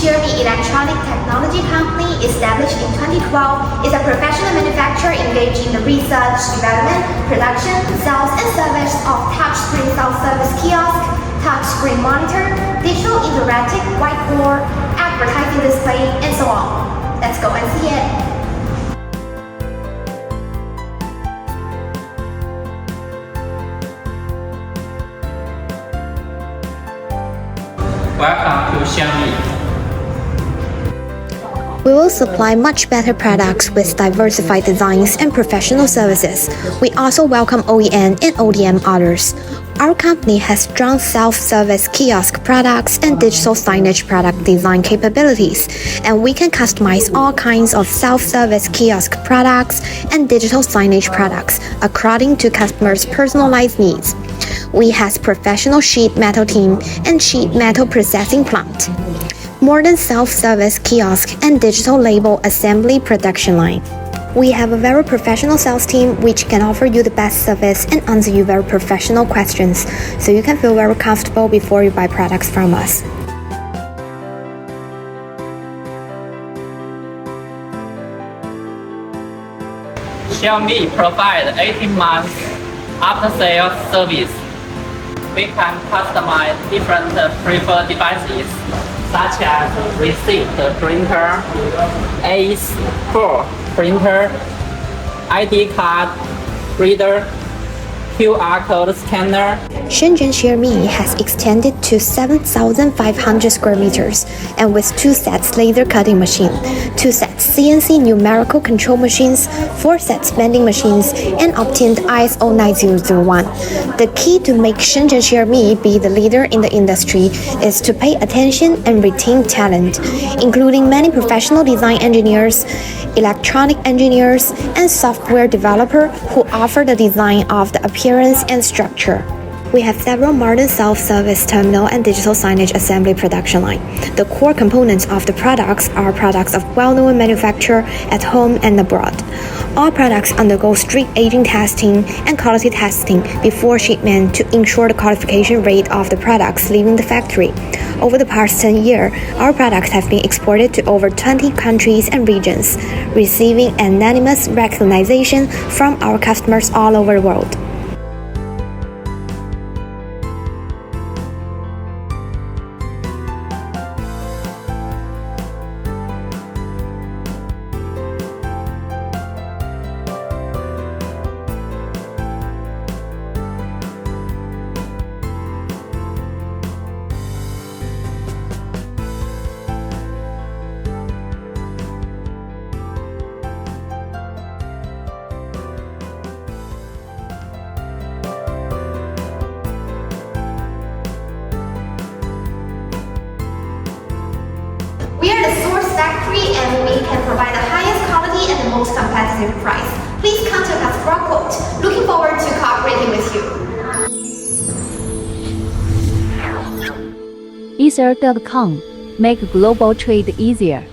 Shareme electronic technology company, established in 2012, is a professional manufacturer engaged in the research, development, production, sales, and service of touchscreen self-service kiosk, touchscreen monitor, digital interactive whiteboard, advertising display, and so on. Let's go and see it. Welcome to Xiaomi. We will supply much better products with diversified designs and professional services. We also welcome OEM and ODM orders. Our company has strong self-service kiosk products and digital signage product design capabilities, and we can customize all kinds of self-service kiosk products and digital signage products according to customers' personalized needs. We have professional sheet metal team and sheet metal processing plant, modern self-service kiosk and digital label assembly production line. We have a very professional sales team which can offer you the best service and answer you very professional questions, so you can feel very comfortable before you buy products from us. Xiaomi provides 18 months after-sales service. We can customize different preferred devices, such as receipt printer, A4 printer, ID card reader, QR code scanner. Shenzhen Shareme has extended to 7,500 square meters, and with 2 sets laser cutting machine, 2 sets CNC numerical control machines, 4 sets vending machines, and obtained ISO 9001. The key to make Shenzhen Shareme be the leader in the industry is to pay attention and retain talent, including many professional design engineers, electronic engineers, and software developers who offer the design of the appearance and structure. We have several modern self-service terminal and digital signage assembly production line. The core components of the products are products of well-known manufacturer at home and abroad. All products undergo strict aging testing and quality testing before shipment to ensure the qualification rate of the products leaving the factory. Over the past 10 years, our products have been exported to over 20 countries and regions, receiving unanimous recognition from our customers all over the world. We are the source factory and we can provide the highest quality and the most competitive price. Please contact us for a quote. Looking forward to cooperating with you. Ether.com. Make global trade easier.